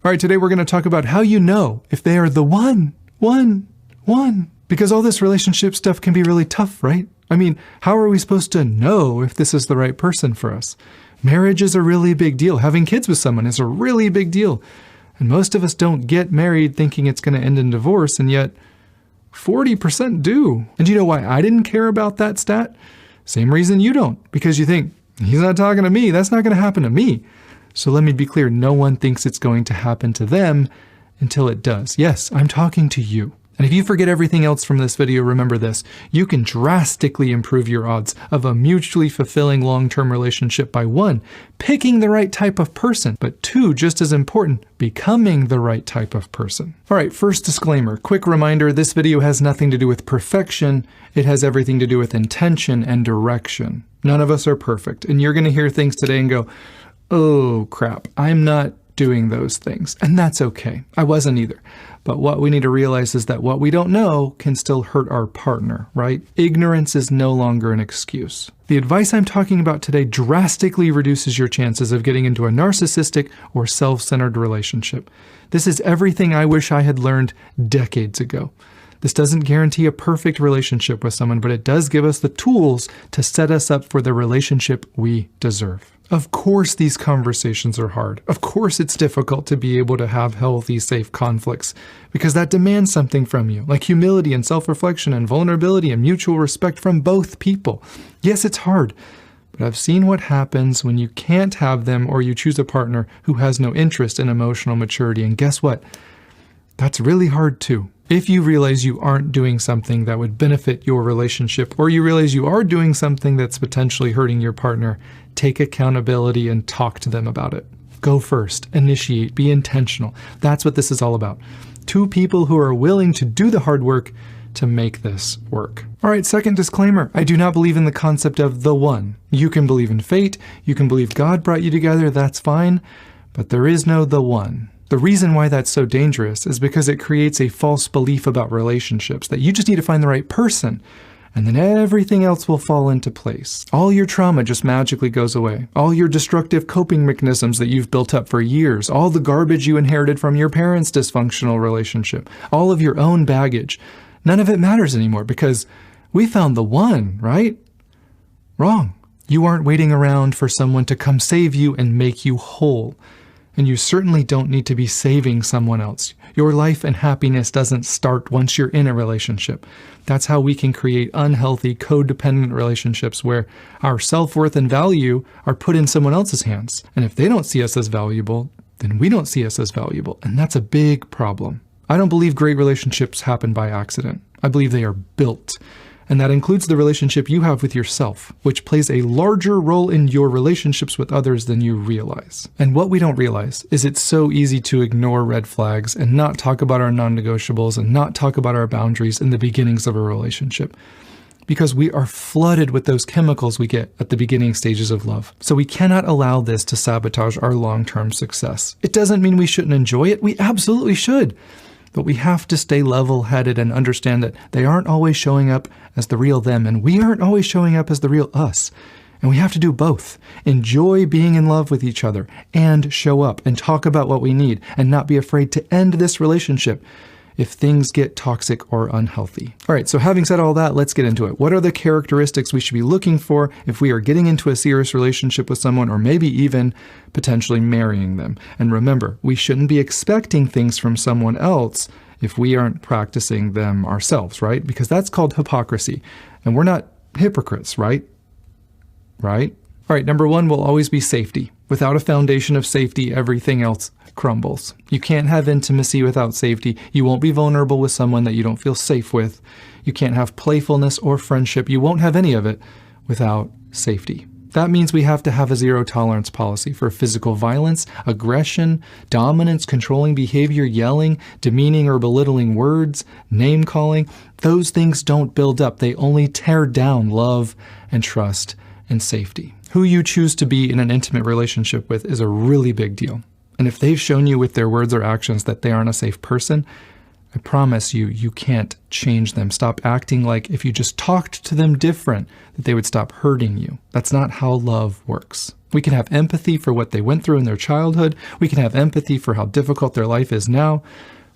All right, today we're going to talk about how you know if they are the one. Because all this relationship stuff can be really tough, right? I mean, how are we supposed to know if this is the right person for us? Marriage is a really big deal. Having kids with someone is a really big deal. And most of us don't get married thinking it's going to end in divorce, and yet 40% do. And do you know why I didn't care about that stat? Same reason you don't. Because you think, he's not talking to me. That's not going to happen to me. So let me be clear. No one thinks it's going to happen to them until it does. Yes, I'm talking to you. And if you forget everything else from this video, remember this. You can drastically improve your odds of a mutually fulfilling long-term relationship by 1, picking the right type of person, but 2, just as important, becoming the right type of person. All right, first disclaimer, quick reminder, this video has nothing to do with perfection. It has everything to do with intention and direction. None of us are perfect, and you're going to hear things today and go, oh crap, I'm not doing those things. And that's okay. I wasn't either. But what we need to realize is that what we don't know can still hurt our partner, right? Ignorance is no longer an excuse. The advice I'm talking about today drastically reduces your chances of getting into a narcissistic or self-centered relationship. This is everything I wish I had learned decades ago. This doesn't guarantee a perfect relationship with someone, but it does give us the tools to set us up for the relationship we deserve. Of course these conversations are hard. Of course it's difficult to be able to have healthy, safe conflicts, because that demands something from you, like humility and self-reflection and vulnerability and mutual respect from both people. Yes, it's hard, but I've seen what happens when you can't have them or you choose a partner who has no interest in emotional maturity. And guess what? That's really hard too. If you realize you aren't doing something that would benefit your relationship, or you realize you are doing something that's potentially hurting your partner, take accountability and talk to them about it. Go first, initiate, be intentional. That's what this is all about. 2 people who are willing to do the hard work to make this work. All right, second disclaimer. I do not believe in the concept of the one. You can believe in fate. You can believe God brought you together. That's fine. But there is no the one. The reason why that's so dangerous is because it creates a false belief about relationships, that you just need to find the right person, and then everything else will fall into place. All your trauma just magically goes away. All your destructive coping mechanisms that you've built up for years, all the garbage you inherited from your parents' dysfunctional relationship, all of your own baggage, none of it matters anymore because we found the one, right? Wrong. You aren't waiting around for someone to come save you and make you whole. And you certainly don't need to be saving someone else. Your life and happiness doesn't start once you're in a relationship. That's how we can create unhealthy, codependent relationships where our self-worth and value are put in someone else's hands. And if they don't see us as valuable, then we don't see us as valuable. And that's a big problem. I don't believe great relationships happen by accident. I believe they are built. And that includes the relationship you have with yourself, which plays a larger role in your relationships with others than you realize. And what we don't realize is it's so easy to ignore red flags and not talk about our non-negotiables and not talk about our boundaries in the beginnings of a relationship, because we are flooded with those chemicals we get at the beginning stages of love. So we cannot allow this to sabotage our long-term success. It doesn't mean we shouldn't enjoy it. We absolutely should. But we have to stay level-headed and understand that they aren't always showing up as the real them, and we aren't always showing up as the real us. And we have to do both. Enjoy being in love with each other and show up and talk about what we need and not be afraid to end this relationship if things get toxic or unhealthy. All right, so having said all that, let's get into it. What are the characteristics we should be looking for if we are getting into a serious relationship with someone, or maybe even potentially marrying them? And remember, we shouldn't be expecting things from someone else if we aren't practicing them ourselves, right? Because that's called hypocrisy. And we're not hypocrites, right? Right? All right, number 1 will always be safety. Without a foundation of safety, everything else crumbles. You can't have intimacy without safety. You won't be vulnerable with someone that you don't feel safe with. You can't have playfulness or friendship. You won't have any of it without safety. That means we have to have a zero tolerance policy for physical violence, aggression, dominance, controlling behavior, yelling, demeaning or belittling words, name calling. Those things don't build up. They only tear down love and trust and safety. Who you choose to be in an intimate relationship with is a really big deal. And if they've shown you with their words or actions that they aren't a safe person, I promise you, you can't change them. Stop acting like if you just talked to them different, that they would stop hurting you. That's not how love works. We can have empathy for what they went through in their childhood. We can have empathy for how difficult their life is now.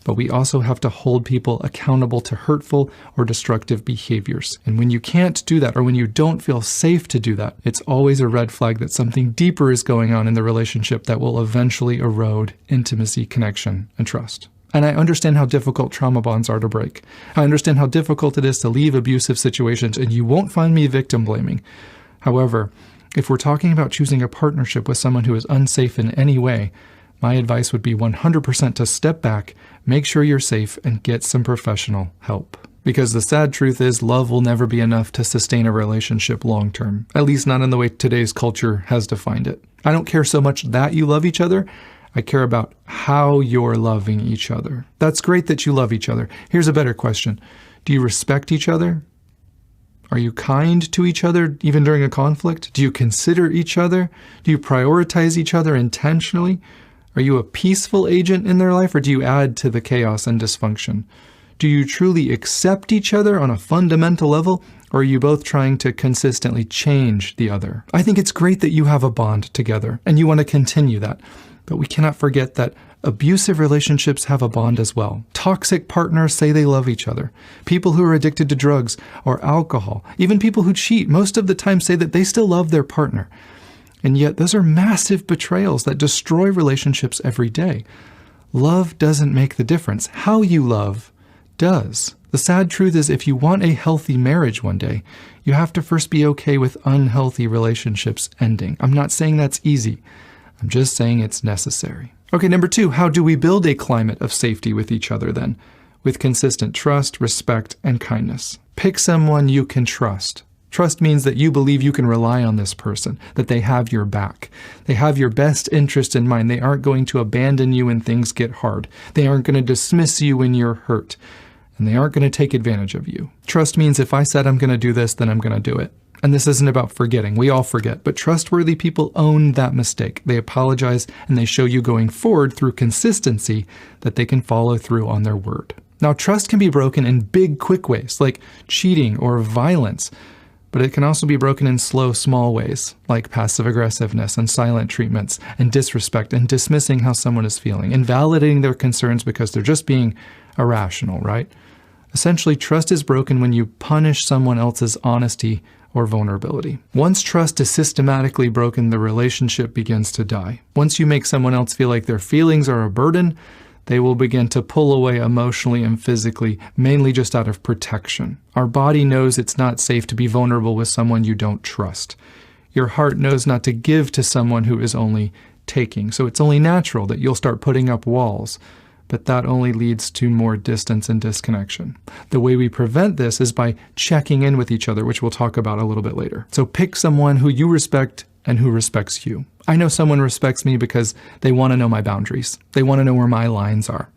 But we also have to hold people accountable to hurtful or destructive behaviors. And when you can't do that, or when you don't feel safe to do that, it's always a red flag that something deeper is going on in the relationship that will eventually erode intimacy, connection, and trust. And I understand how difficult trauma bonds are to break. I understand how difficult it is to leave abusive situations, and you won't find me victim blaming. However, if we're talking about choosing a partnership with someone who is unsafe in any way, my advice would be 100% to step back, make sure you're safe, and get some professional help. Because the sad truth is, love will never be enough to sustain a relationship long term, at least not in the way today's culture has defined it. I don't care so much that you love each other, I care about how you're loving each other. That's great that you love each other. Here's a better question. Do you respect each other? Are you kind to each other even during a conflict? Do you consider each other? Do you prioritize each other intentionally? Are you a peaceful agent in their life, or do you add to the chaos and dysfunction? Do you truly accept each other on a fundamental level, or are you both trying to consistently change the other? I think it's great that you have a bond together, and you want to continue that. But we cannot forget that abusive relationships have a bond as well. Toxic partners say they love each other. People who are addicted to drugs or alcohol, even people who cheat, most of the time say that they still love their partner. And yet those are massive betrayals that destroy relationships every day. Love doesn't make the difference. How you love does. The sad truth is, if you want a healthy marriage one day, you have to first be okay with unhealthy relationships ending. I'm not saying that's easy. I'm just saying it's necessary. Okay, number 2, how do we build a climate of safety with each other then? With consistent trust, respect, and kindness. Pick someone you can trust. Trust means that you believe you can rely on this person, that they have your back. They have your best interest in mind. They aren't going to abandon you when things get hard. They aren't going to dismiss you when you're hurt. And they aren't going to take advantage of you. Trust means if I said I'm going to do this, then I'm going to do it. And this isn't about forgetting. We all forget. But trustworthy people own that mistake. They apologize, and they show you going forward through consistency that they can follow through on their word. Now, trust can be broken in big, quick ways, like cheating or violence. But it can also be broken in slow, small ways, like passive aggressiveness and silent treatments and disrespect and dismissing how someone is feeling, invalidating their concerns because they're just being irrational, right? Essentially, trust is broken when you punish someone else's honesty or vulnerability. Once trust is systematically broken, the relationship begins to die. Once you make someone else feel like their feelings are a burden, they will begin to pull away emotionally and physically, mainly just out of protection. Our body knows it's not safe to be vulnerable with someone you don't trust. Your heart knows not to give to someone who is only taking. So it's only natural that you'll start putting up walls. But that only leads to more distance and disconnection. The way we prevent this is by checking in with each other, which we'll talk about a little bit later. So pick someone who you respect and who respects you. I know someone respects me because they want to know my boundaries. They want to know where my lines are.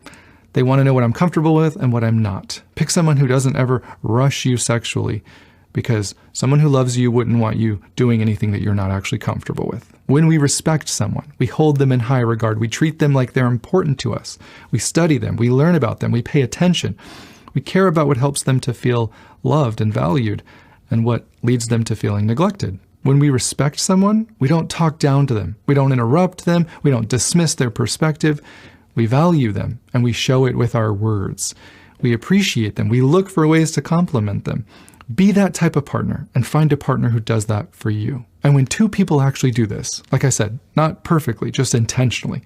They want to know what I'm comfortable with and what I'm not. Pick someone who doesn't ever rush you sexually, because someone who loves you wouldn't want you doing anything that you're not actually comfortable with. When we respect someone, we hold them in high regard. We treat them like they're important to us. We study them. We learn about them. We pay attention. We care about what helps them to feel loved and valued and what leads them to feeling neglected. When we respect someone, we don't talk down to them. We don't interrupt them. We don't dismiss their perspective. We value them, and we show it with our words. We appreciate them. We look for ways to compliment them. Be that type of partner and find a partner who does that for you. And when two people actually do this, like I said, not perfectly, just intentionally,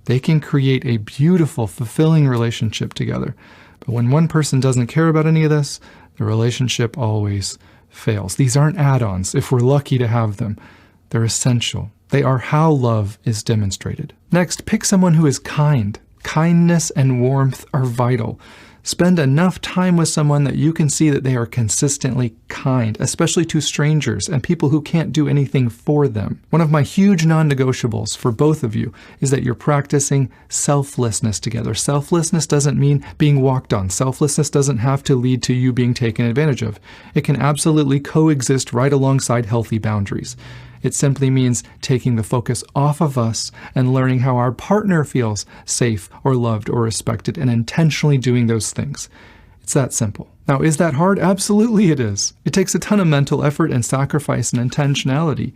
they can create a beautiful, fulfilling relationship together. But when one person doesn't care about any of this, the relationship always fails. These aren't add-ons if we're lucky to have them. They're essential. They are how love is demonstrated. Next, pick someone who is kind. Kindness and warmth are vital. Spend enough time with someone that you can see that they are consistently kind, especially to strangers and people who can't do anything for them. One of my huge non-negotiables for both of you is that you're practicing selflessness together. Selflessness doesn't mean being walked on. Selflessness doesn't have to lead to you being taken advantage of. It can absolutely coexist right alongside healthy boundaries. It simply means taking the focus off of us and learning how our partner feels safe or loved or respected and intentionally doing those things. It's that simple. Now, is that hard? Absolutely it is. It takes a ton of mental effort and sacrifice and intentionality.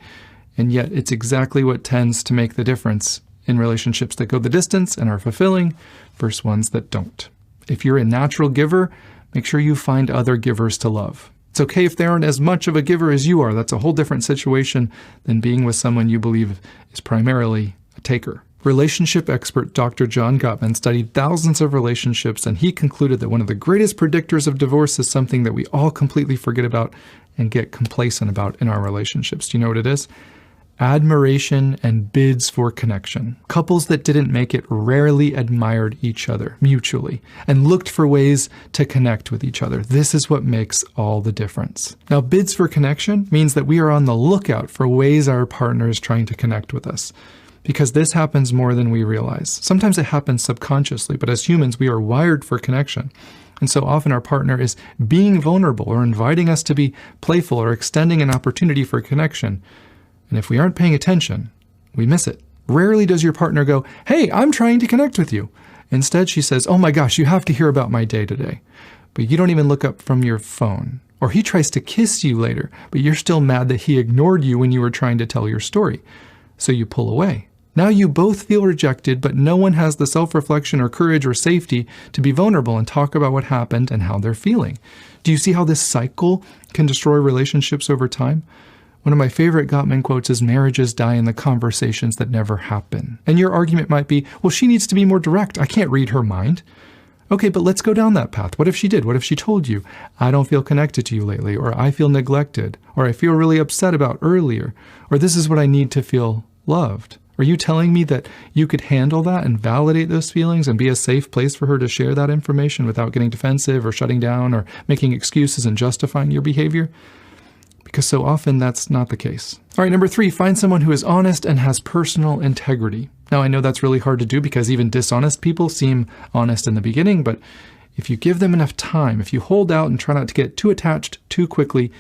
And yet it's exactly what tends to make the difference in relationships that go the distance and are fulfilling versus ones that don't. If you're a natural giver, make sure you find other givers to love. It's okay if they aren't as much of a giver as you are. That's a whole different situation than being with someone you believe is primarily a taker. Relationship expert Dr. John Gottman studied thousands of relationships, and he concluded that one of the greatest predictors of divorce is something that we all completely forget about and get complacent about in our relationships. Do you know what it is? Admiration and bids for connection. Couples that didn't make it rarely admired each other mutually and looked for ways to connect with each other. This is what makes all the difference. Now, bids for connection means that we are on the lookout for ways our partner is trying to connect with us, because this happens more than we realize. Sometimes it happens subconsciously, but as humans, we are wired for connection. And so often our partner is being vulnerable or inviting us to be playful or extending an opportunity for connection. And if we aren't paying attention, we miss it. Rarely does your partner go, "Hey, I'm trying to connect with you." Instead, she says, "Oh my gosh, you have to hear about my day today." But you don't even look up from your phone. Or he tries to kiss you later, but you're still mad that he ignored you when you were trying to tell your story. So you pull away. Now you both feel rejected, but no one has the self-reflection or courage or safety to be vulnerable and talk about what happened and how they're feeling. Do you see how this cycle can destroy relationships over time? One of my favorite Gottman quotes is, "Marriages die in the conversations that never happen." And your argument might be, "Well, she needs to be more direct. I can't read her mind." Okay, but let's go down that path. What if she did? What if she told you, "I don't feel connected to you lately," or "I feel neglected," or "I feel really upset about earlier," or "This is what I need to feel loved"? Are you telling me that you could handle that and validate those feelings and be a safe place for her to share that information without getting defensive or shutting down or making excuses and justifying your behavior? Because so often that's not the case. All right, number 3, find someone who is honest and has personal integrity. Now, I know that's really hard to do because even dishonest people seem honest in the beginning, but if you give them enough time, if you hold out and try not to get too attached too quickly,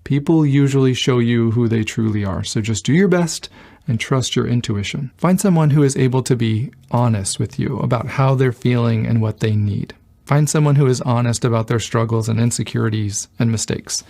people usually show you who they truly are. So just do your best and trust your intuition. Find someone who is able to be honest with you about how they're feeling and what they need. Find someone who is honest about their struggles and insecurities and mistakes.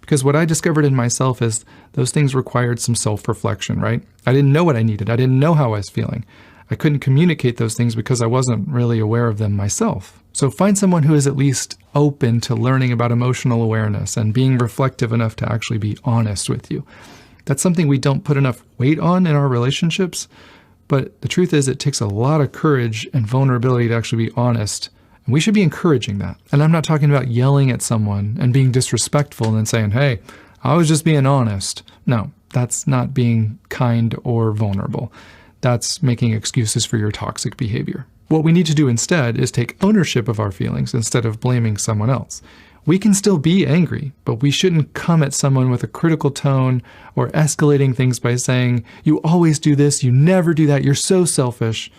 Because what I discovered in myself is those things required some self-reflection, right? I didn't know what I needed. I didn't know how I was feeling. I couldn't communicate those things because I wasn't really aware of them myself. So find someone who is at least open to learning about emotional awareness and being reflective enough to actually be honest with you. That's something we don't put enough weight on in our relationships, but the truth is it takes a lot of courage and vulnerability to actually be honest, and we should be encouraging that. And I'm not talking about yelling at someone and being disrespectful and then saying, "Hey, I was just being honest." No, that's not being kind or vulnerable. That's making excuses for your toxic behavior. What we need to do instead is take ownership of our feelings instead of blaming someone else. We can still be angry, but we shouldn't come at someone with a critical tone or escalating things by saying, "You always do this, you never do that, you're so selfish."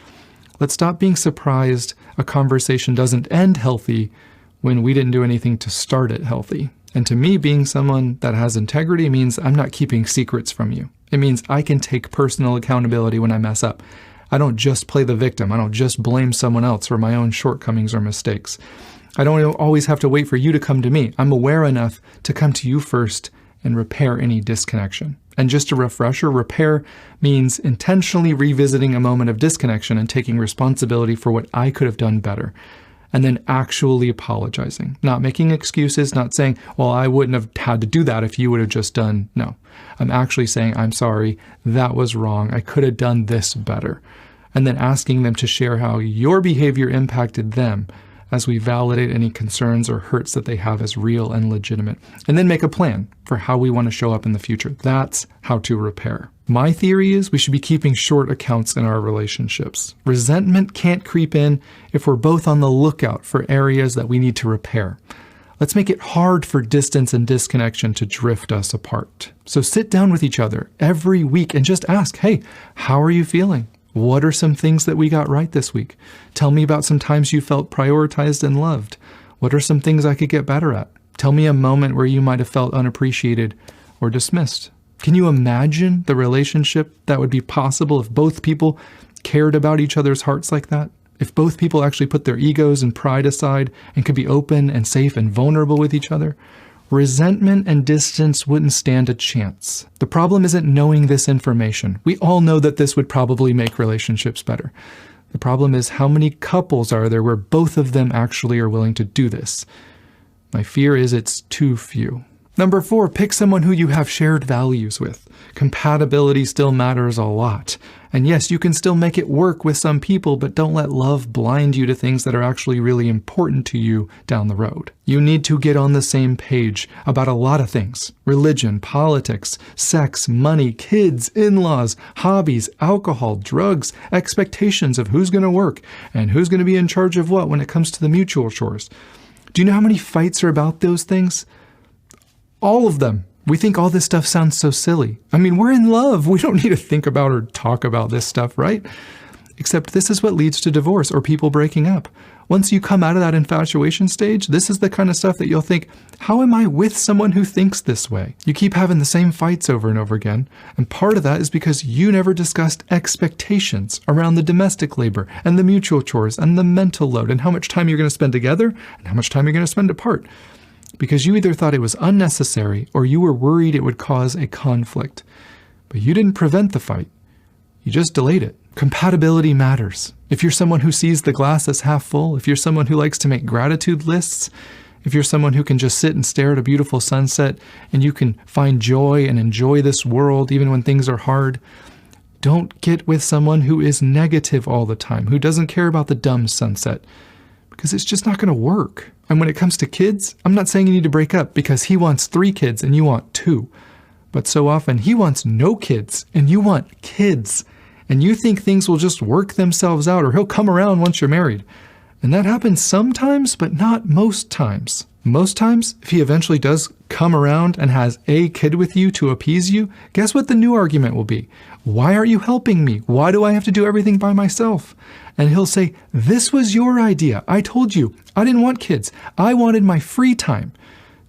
Let's stop being surprised a conversation doesn't end healthy when we didn't do anything to start it healthy. And to me, being someone that has integrity means I'm not keeping secrets from you. It means I can take personal accountability when I mess up. I don't just play the victim. I don't just blame someone else for my own shortcomings or mistakes. I don't always have to wait for you to come to me. I'm aware enough to come to you first and repair any disconnection. And just a refresher, repair means intentionally revisiting a moment of disconnection and taking responsibility for what I could have done better. And then actually apologizing, not making excuses, not saying, "Well, I wouldn't have had to do that if you would have just done." No, I'm actually saying, "I'm sorry, that was wrong. I could have done this better." And then asking them to share how your behavior impacted them as we validate any concerns or hurts that they have as real and legitimate. And then make a plan for how we want to show up in the future. That's how to repair. My theory is we should be keeping short accounts in our relationships. Resentment can't creep in if we're both on the lookout for areas that we need to repair. Let's make it hard for distance and disconnection to drift us apart. So sit down with each other every week and just ask, "Hey, how are you feeling? What are some things that we got right this week? Tell me about some times you felt prioritized and loved. What are some things I could get better at? Tell me a moment where you might have felt unappreciated or dismissed." Can you imagine the relationship that would be possible if both people cared about each other's hearts like that? If both people actually put their egos and pride aside and could be open and safe and vulnerable with each other? resentment and distance wouldn't stand a chance. The problem isn't knowing this information. We all know that this would probably make relationships better. The problem is, how many couples are there where both of them actually are willing to do this? My fear is it's too few. Number 4, pick someone who you have shared values with. Compatibility still matters a lot. And yes, you can still make it work with some people, but don't let love blind you to things that are actually really important to you down the road. You need to get on the same page about a lot of things: religion, politics, sex, money, kids, in-laws, hobbies, alcohol, drugs, expectations of who's going to work and who's going to be in charge of what when it comes to the mutual chores. Do you know how many fights are about those things? All of them. We think all this stuff sounds so silly. I mean, we're in love. We don't need to think about or talk about this stuff, right? Except this is what leads to divorce or people breaking up. Once you come out of that infatuation stage, this is the kind of stuff that you'll think, how am I with someone who thinks this way? You keep having the same fights over and over again. And part of that is because you never discussed expectations around the domestic labor and the mutual chores and the mental load and how much time you're going to spend together and how much time you're going to spend apart. Because you either thought it was unnecessary or you were worried it would cause a conflict. But you didn't prevent the fight. You just delayed it. Compatibility matters. If you're someone who sees the glass as half full, if you're someone who likes to make gratitude lists, if you're someone who can just sit and stare at a beautiful sunset and you can find joy and enjoy this world even when things are hard, don't get with someone who is negative all the time, who doesn't care about the dumb sunset, because it's just not going to work. And when it comes to kids, I'm not saying you need to break up because he wants 3 kids and you want 2. But so often he wants no kids and you want kids. And you think things will just work themselves out or he'll come around once you're married. And that happens sometimes, but not most times. Most times, if he eventually does come around and has a kid with you to appease you, guess what the new argument will be? Why aren't you helping me? Why do I have to do everything by myself? And he'll say, this was your idea. I told you. I didn't want kids. I wanted my free time.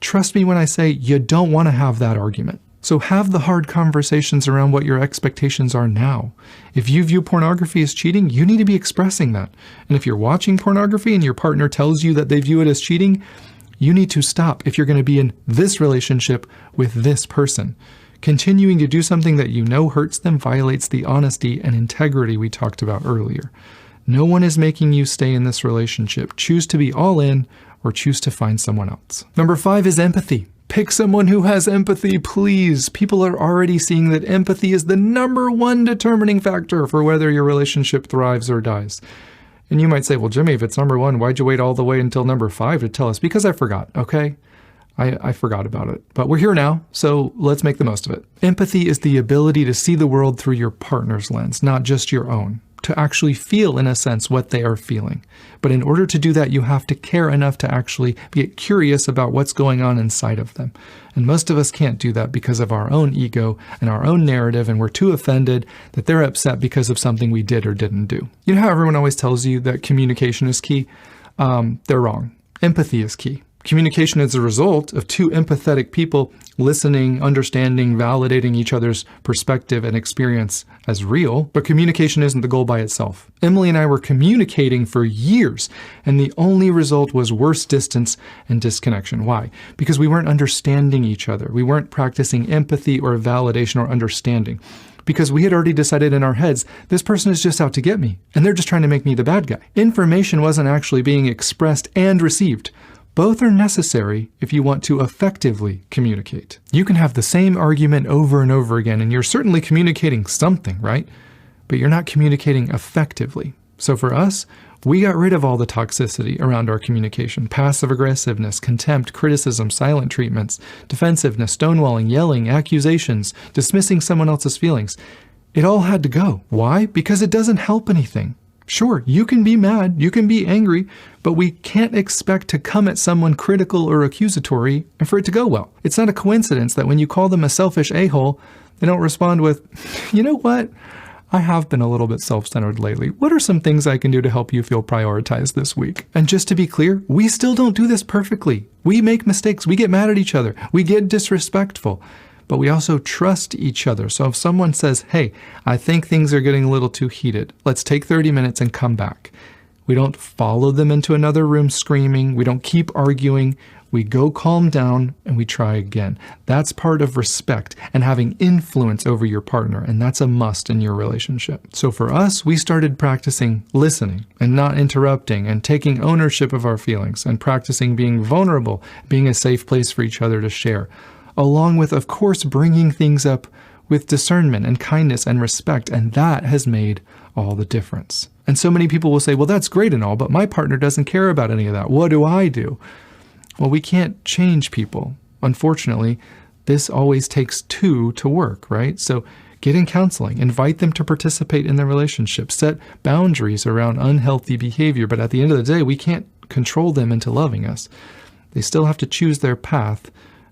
Trust me when I say you don't want to have that argument. So have the hard conversations around what your expectations are now. If you view pornography as cheating, you need to be expressing that. And if you're watching pornography and your partner tells you that they view it as cheating, you need to stop if you're going to be in this relationship with this person. Continuing to do something that you know hurts them violates the honesty and integrity we talked about earlier. No one is making you stay in this relationship. Choose to be all in or choose to find someone else. Number 5 is empathy. Pick someone who has empathy, please. People are already seeing that empathy is the number 1 determining factor for whether your relationship thrives or dies. And you might say, well, Jimmy, if it's number 1, why'd you wait all the way until number 5 to tell us? Because I forgot, okay? I forgot about it. But we're here now, so let's make the most of it. Empathy is the ability to see the world through your partner's lens, not just your own. To actually feel, in a sense, what they are feeling. But in order to do that, you have to care enough to actually be curious about what's going on inside of them. And most of us can't do that because of our own ego and our own narrative, and we're too offended that they're upset because of something we did or didn't do. You know how everyone always tells you that communication is key? They're wrong. Empathy is key. Communication is a result of 2 empathetic people listening, understanding, validating each other's perspective and experience as real, but communication isn't the goal by itself. Emily and I were communicating for years, and the only result was worse distance and disconnection. Why? Because we weren't understanding each other. We weren't practicing empathy or validation or understanding. Because we had already decided in our heads, this person is just out to get me, and they're just trying to make me the bad guy. Information wasn't actually being expressed and received. Both are necessary if you want to effectively communicate. You can have the same argument over and over again, and you're certainly communicating something, right? But you're not communicating effectively. So for us, we got rid of all the toxicity around our communication: passive aggressiveness, contempt, criticism, silent treatments, defensiveness, stonewalling, yelling, accusations, dismissing someone else's feelings. It all had to go. Why? Because it doesn't help anything. Sure, you can be mad, you can be angry, but we can't expect to come at someone critical or accusatory and for it to go well. It's not a coincidence that when you call them a selfish a-hole, they don't respond with, you know what? I have been a little bit self-centered lately. What are some things I can do to help you feel prioritized this week? And just to be clear, we still don't do this perfectly. We make mistakes. We get mad at each other. We get disrespectful. But we also trust each other. So if someone says, hey, I think things are getting a little too heated, let's take 30 minutes and come back. We don't follow them into another room screaming. We don't keep arguing. We go calm down and we try again. That's part of respect and having influence over your partner, and that's a must in your relationship. So for us, we started practicing listening and not interrupting and taking ownership of our feelings and practicing being vulnerable, being a safe place for each other to share, along with, of course, bringing things up with discernment and kindness and respect, and that has made all the difference. And so many people will say, well, that's great and all, but my partner doesn't care about any of that. What do I do? Well, we can't change people. Unfortunately, this always takes two to work, right? So get in counseling, invite them to participate in the relationship, set boundaries around unhealthy behavior. But at the end of the day, we can't control them into loving us. They still have to choose their path,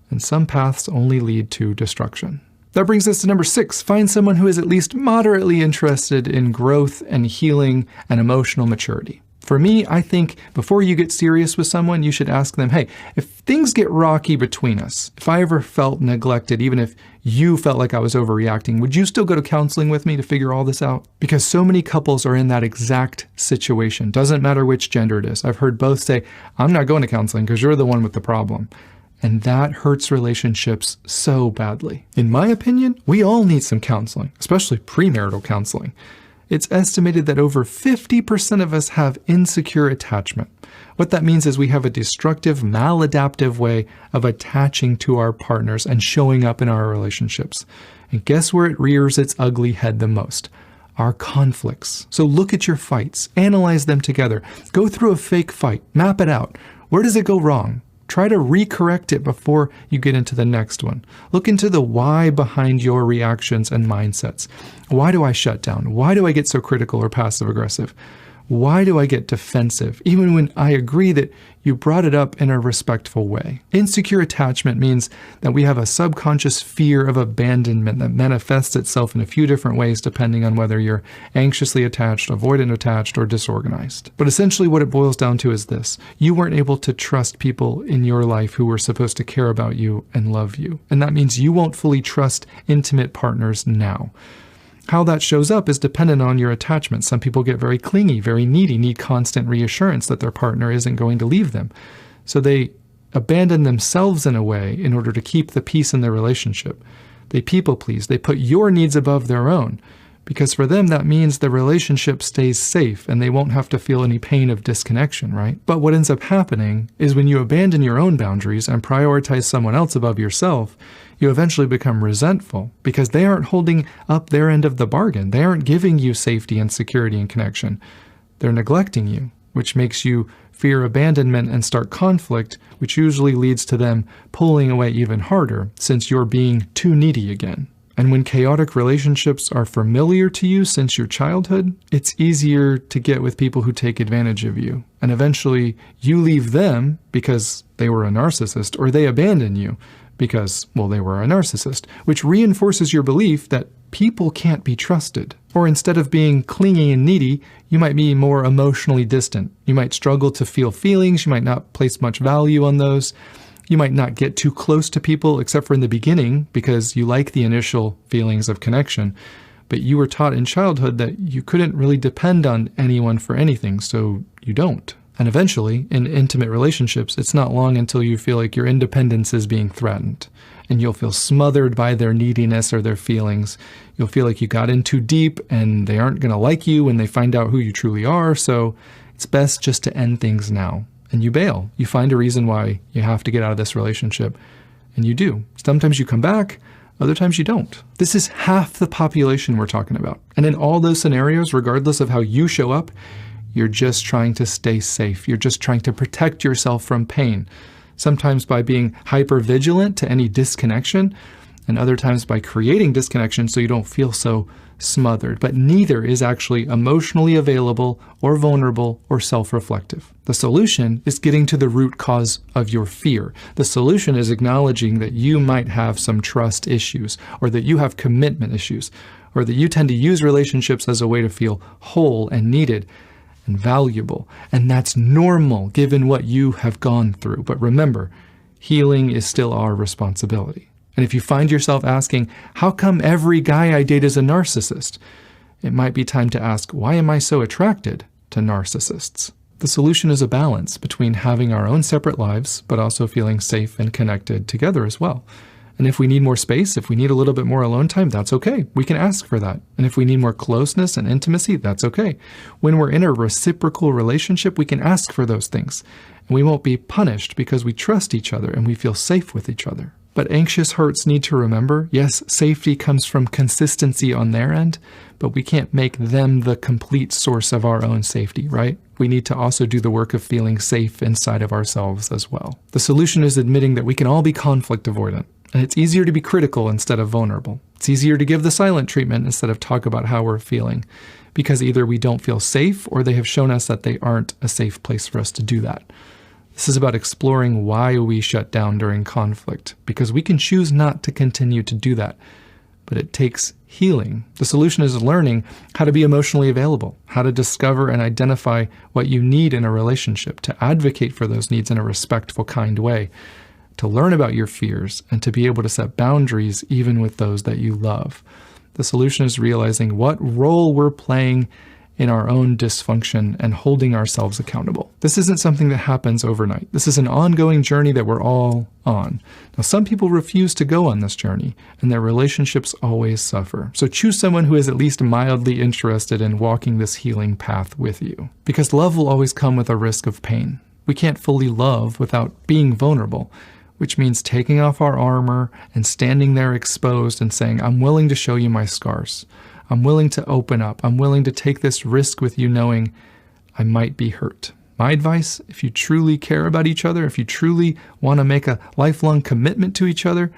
and some paths only lead to destruction. That brings us to number 6. Find someone who is at least moderately interested in growth and healing and emotional maturity. For me, I think before you get serious with someone, you should ask them, hey, if things get rocky between us, if I ever felt neglected, even if you felt like I was overreacting, would you still go to counseling with me to figure all this out? Because so many couples are in that exact situation. Doesn't matter which gender it is. I've heard both say, I'm not going to counseling because you're the one with the problem. And that hurts relationships so badly. In my opinion, we all need some counseling, especially premarital counseling. It's estimated that over 50% of us have insecure attachment. What that means is we have a destructive, maladaptive way of attaching to our partners and showing up in our relationships. And guess where it rears its ugly head the most? Our conflicts. So look at your fights, analyze them together, go through a fake fight, map it out. Where does it go wrong? Try to recorrect it before you get into the next one. Look into the why behind your reactions and mindsets. Why do I shut down? Why do I get so critical or passive aggressive? Why do I get defensive, even when I agree that you brought it up in a respectful way? Insecure attachment means that we have a subconscious fear of abandonment that manifests itself in a few different ways depending on whether you're anxiously attached, avoidant attached, or disorganized. But essentially what it boils down to is this. You weren't able to trust people in your life who were supposed to care about you and love you. And that means you won't fully trust intimate partners now. How that shows up is dependent on your attachment. Some people get very clingy, very needy, need constant reassurance that their partner isn't going to leave them. So they abandon themselves in a way in order to keep the peace in their relationship. They people please. They put your needs above their own. Because for them, that means the relationship stays safe and they won't have to feel any pain of disconnection, right? But what ends up happening is when you abandon your own boundaries and prioritize someone else above yourself, you eventually become resentful because they aren't holding up their end of the bargain. They aren't giving you safety and security and connection. They're neglecting you, which makes you fear abandonment and start conflict, which usually leads to them pulling away even harder since you're being too needy again. And when chaotic relationships are familiar to you since your childhood, it's easier to get with people who take advantage of you. And eventually you leave them because they were a narcissist, or they abandon you because, well, they were a narcissist, which reinforces your belief that people can't be trusted. Or instead of being clingy and needy, you might be more emotionally distant. You might struggle to feel feelings. You might not place much value on those. You might not get too close to people except for in the beginning because you like the initial feelings of connection. But you were taught in childhood that you couldn't really depend on anyone for anything, so you don't. And eventually, in intimate relationships, it's not long until you feel like your independence is being threatened. And you'll feel smothered by their neediness or their feelings. You'll feel like you got in too deep and they aren't going to like you when they find out who you truly are, so it's best just to end things now. And you bail. You find a reason why you have to get out of this relationship. And you do. Sometimes you come back, other times you don't. This is half the population we're talking about. And in all those scenarios, regardless of how you show up, you're just trying to stay safe. You're just trying to protect yourself from pain. Sometimes by being hyper-vigilant to any disconnection, and other times by creating disconnection so you don't feel so smothered. But neither is actually emotionally available or vulnerable or self-reflective. The solution is getting to the root cause of your fear. The solution is acknowledging that you might have some trust issues, or that you have commitment issues, or that you tend to use relationships as a way to feel whole and needed and valuable. And that's normal given what you have gone through. But remember, healing is still our responsibility. And if you find yourself asking, how come every guy I date is a narcissist? It might be time to ask, why am I so attracted to narcissists. The solution is a balance between having our own separate lives, but also feeling safe and connected together as well. And if we need more space, if we need a little bit more alone time, that's okay. We can ask for that. And if we need more closeness and intimacy, that's okay. When we're in a reciprocal relationship, we can ask for those things. And we won't be punished because we trust each other and we feel safe with each other. But anxious hearts need to remember, yes, safety comes from consistency on their end, but we can't make them the complete source of our own safety, right? We need to also do the work of feeling safe inside of ourselves as well. The solution is admitting that we can all be conflict avoidant. And it's easier to be critical instead of vulnerable. It's easier to give the silent treatment instead of talk about how we're feeling, because either we don't feel safe or they have shown us that they aren't a safe place for us to do that. This is about exploring why we shut down during conflict, because we can choose not to continue to do that, but it takes healing. The solution is learning how to be emotionally available, how to discover and identify what you need in a relationship, to advocate for those needs in a respectful, kind way, to learn about your fears, and to be able to set boundaries even with those that you love. The solution is realizing what role we're playing in our own dysfunction and holding ourselves accountable. This isn't something that happens overnight. This is an ongoing journey that we're all on. Now, some people refuse to go on this journey, and their relationships always suffer. So choose someone who is at least mildly interested in walking this healing path with you, because love will always come with a risk of pain. We can't fully love without being vulnerable, which means taking off our armor and standing there exposed and saying, I'm willing to show you my scars. I'm willing to open up. I'm willing to take this risk with you knowing I might be hurt. My advice, if you truly care about each other, if you truly want to make a lifelong commitment to each other,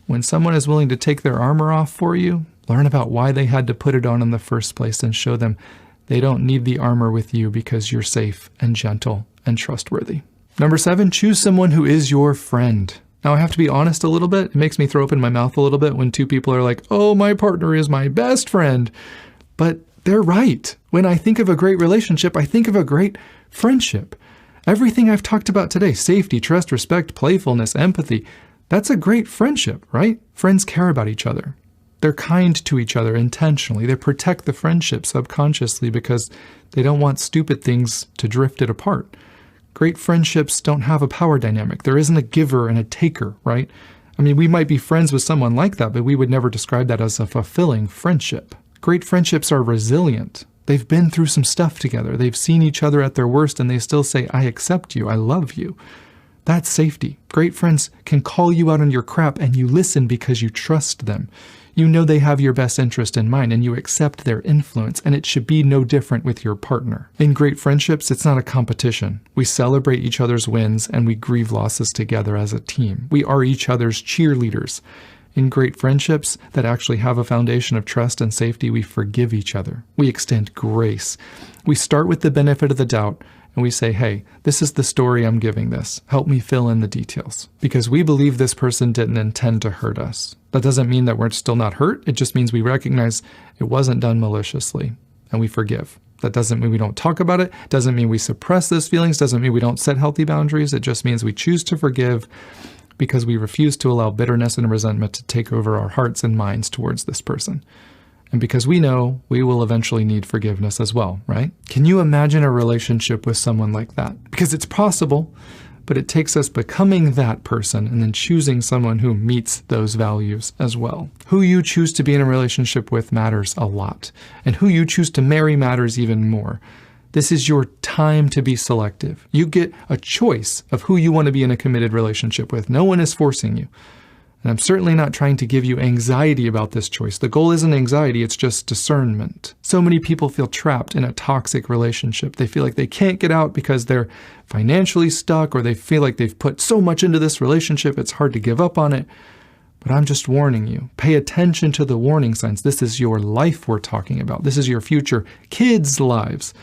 when someone is willing to take their armor off for you, learn about why they had to put it on in the first place and show them they don't need the armor with you because you're safe and gentle and trustworthy. Number 7, choose someone who is your friend. Now, I have to be honest a little bit. It makes me throw open my mouth a little bit when two people are like, oh, my partner is my best friend. But they're right. When I think of a great relationship, I think of a great friendship. Everything I've talked about today, safety, trust, respect, playfulness, empathy, that's a great friendship, right? Friends care about each other. They're kind to each other intentionally. They protect the friendship subconsciously because they don't want stupid things to drift it apart. Great friendships don't have a power dynamic. There isn't a giver and a taker, right? I mean, we might be friends with someone like that, but we would never describe that as a fulfilling friendship. Great friendships are resilient. They've been through some stuff together. They've seen each other at their worst, and they still say, I accept you. I love you. That's safety. Great friends can call you out on your crap, and you listen because you trust them. You know they have your best interest in mind, and you accept their influence, and it should be no different with your partner. In great friendships, it's not a competition. We celebrate each other's wins, and we grieve losses together as a team. We are each other's cheerleaders. In great friendships that actually have a foundation of trust and safety, we forgive each other. We extend grace. We start with the benefit of the doubt, and we say, hey, this is the story I'm giving this. Help me fill in the details. Because we believe this person didn't intend to hurt us. That doesn't mean that we're still not hurt. It just means we recognize it wasn't done maliciously, and we forgive. That doesn't mean we don't talk about it. Doesn't mean we suppress those feelings. Doesn't mean we don't set healthy boundaries. It just means we choose to forgive because we refuse to allow bitterness and resentment to take over our hearts and minds towards this person. And because we know we will eventually need forgiveness as well, right? Can you imagine a relationship with someone like that? Because it's possible, but it takes us becoming that person and then choosing someone who meets those values as well. Who you choose to be in a relationship with matters a lot, and who you choose to marry matters even more. This is your time to be selective. You get a choice of who you want to be in a committed relationship with. No one is forcing you. And I'm certainly not trying to give you anxiety about this choice. The goal isn't anxiety, it's just discernment. So many people feel trapped in a toxic relationship. They feel like they can't get out because they're financially stuck, or they feel like they've put so much into this relationship, it's hard to give up on it. But I'm just warning you. Pay attention to the warning signs. This is your life we're talking about. This is your future kids' lives.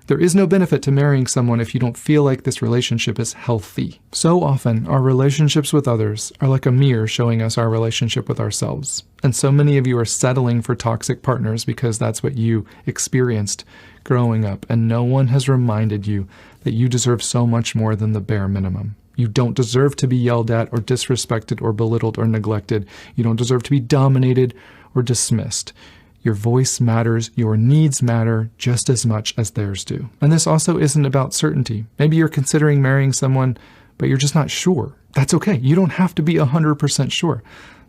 There is no benefit to marrying someone if you don't feel like this relationship is healthy. So often, our relationships with others are like a mirror showing us our relationship with ourselves. And so many of you are settling for toxic partners because that's what you experienced growing up. And no one has reminded you that you deserve so much more than the bare minimum. You don't deserve to be yelled at or disrespected or belittled or neglected. You don't deserve to be dominated or dismissed. Your voice matters, your needs matter just as much as theirs do. And this also isn't about certainty. Maybe you're considering marrying someone, but you're just not sure. That's okay. You don't have to be 100% sure.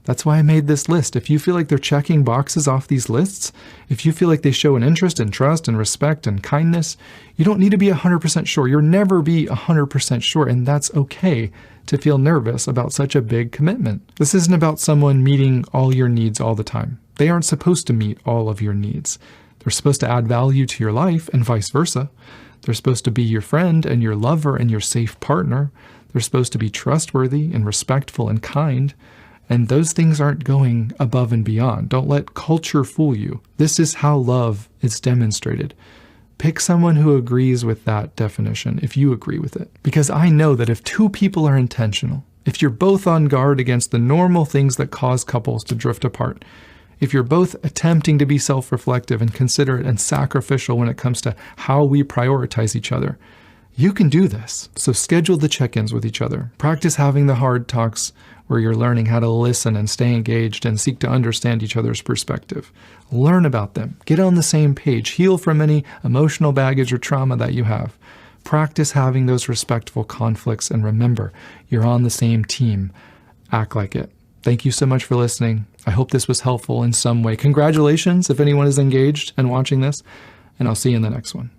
That's why I made this list. If you feel like they're checking boxes off these lists, if you feel like they show an interest and trust and respect and kindness, you don't need to be 100% sure. You'll never be 100% sure, and that's okay to feel nervous about such a big commitment. This isn't about someone meeting all your needs all the time. They aren't supposed to meet all of your needs. They're supposed to add value to your life and vice versa. They're supposed to be your friend and your lover and your safe partner. They're supposed to be trustworthy and respectful and kind. And those things aren't going above and beyond. Don't let culture fool you. This is how love is demonstrated. Pick someone who agrees with that definition, if you agree with it. Because I know that if two people are intentional, if you're both on guard against the normal things that cause couples to drift apart, if you're both attempting to be self-reflective and considerate and sacrificial when it comes to how we prioritize each other, you can do this. So schedule the check-ins with each other. Practice having the hard talks where you're learning how to listen and stay engaged and seek to understand each other's perspective. Learn about them. Get on the same page. Heal from any emotional baggage or trauma that you have. Practice having those respectful conflicts, and remember, you're on the same team. Act like it. Thank you so much for listening. I hope this was helpful in some way. Congratulations if anyone is engaged and watching this, and I'll see you in the next one.